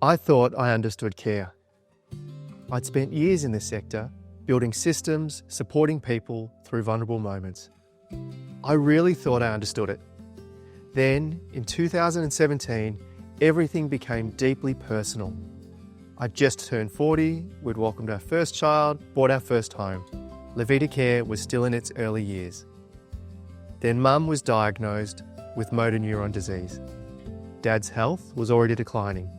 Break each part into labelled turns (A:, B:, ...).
A: I thought I understood care. I'd spent years in this sector, building systems, supporting people through vulnerable moments. I really thought I understood it. Then, in 2017, everything became deeply personal. I'd just turned 40, we'd welcomed our first child, bought our first home. Vita Care was still in its early years. Then Mum was diagnosed with Motor Neurone Disease. Dad's health was already declining.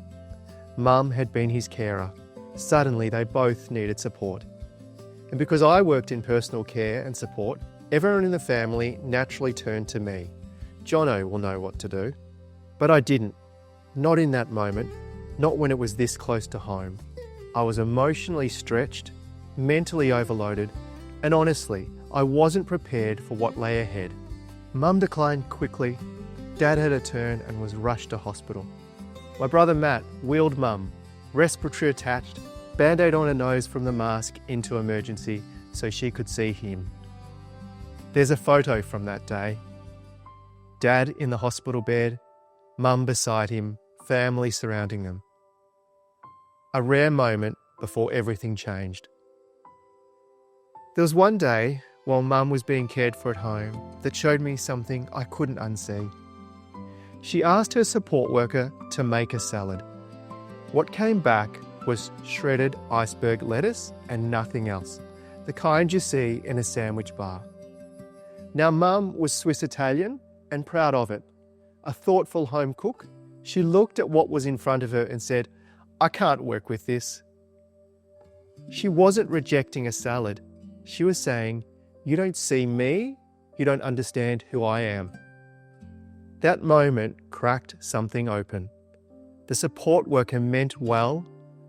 A: Mum had been his carer. Suddenly they both needed support. And because I worked in personal care and support, everyone in the family naturally turned to me. Jono will know what to do. But I didn't. Not in that moment. Not when it was this close to home. I was emotionally stretched, mentally overloaded, and honestly, I wasn't prepared for what lay ahead. Mum declined quickly. Dad had a turn and was rushed to hospital. My brother Matt wheeled Mum, respiratory attached, band-aid on her nose from the mask into emergency so she could see him. There's a photo from that day. Dad in the hospital bed, Mum beside him, family surrounding them. A rare moment before everything changed. There was one day while Mum was being cared for at home that showed me something I couldn't unsee. She asked her support worker to make a salad. What came back was shredded iceberg lettuce and nothing else, the kind you see in a sandwich bar. Now Mum was Swiss-Italian and proud of it. A thoughtful home cook, she looked at what was in front of her and said, "I can't work with this." She wasn't rejecting a salad. She was saying, "You don't see me, you don't understand who I am." That moment cracked something open. The support worker meant well,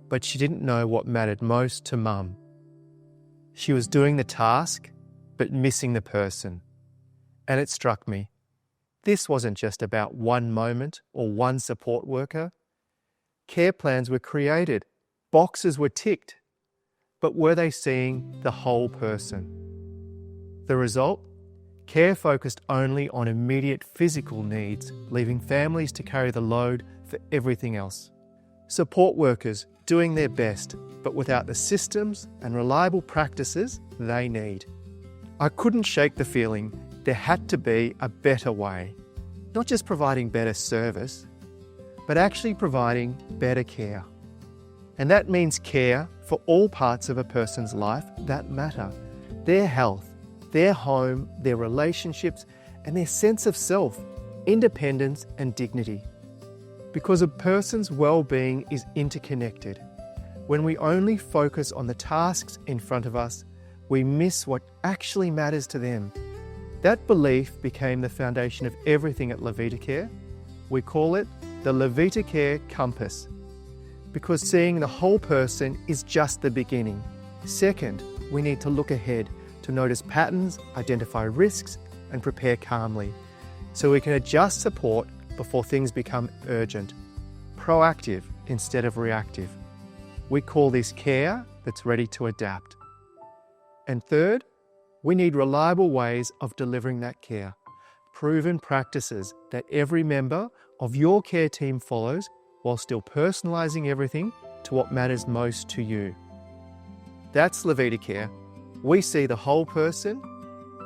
A: but she didn't know what mattered most to Mum. She was doing the task, but missing the person. And it struck me. This wasn't just about one moment or one support worker. Care plans were created, boxes were ticked, but were they seeing the whole person? The result? Care focused only on immediate physical needs, leaving families to carry the load for everything else. Support workers doing their best, but without the systems and reliable practices they need. I couldn't shake the feeling there had to be a better way. Not just providing better service, but actually providing better care. And that means care for all parts of a person's life that matter. Their health, their home, their relationships, and their sense of self, independence and dignity. Because a person's well-being is interconnected. When we only focus on the tasks in front of us, we miss what actually matters to them. That belief became the foundation of everything at Vita Care. We call it the Vita Care Compass, because seeing the whole person is just the beginning. Second, we need to look ahead to notice patterns, identify risks, and prepare calmly, so we can adjust support before things become urgent, proactive instead of reactive. We call this care that's ready to adapt. And third, we need reliable ways of delivering that care, proven practices that every member of your care team follows while still personalising everything to what matters most to you. That's Vita Care. We see the whole person,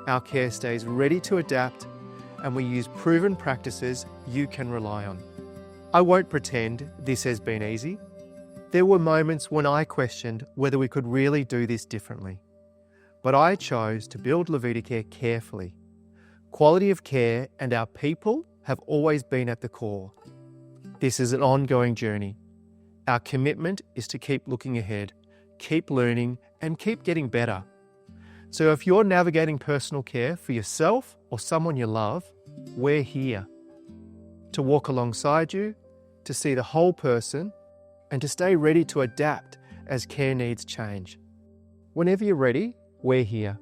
A: our care stays ready to adapt, and we use proven practices you can rely on. I won't pretend this has been easy. There were moments when I questioned whether we could really do this differently. But I chose to build Vita Care carefully. Quality of care and our people have always been at the core. This is an ongoing journey. Our commitment is to keep looking ahead, keep learning, and keep getting better. So if you're navigating personal care for yourself or someone you love, we're here to walk alongside you, to see the whole person, and to stay ready to adapt as care needs change. Whenever you're ready, we're here.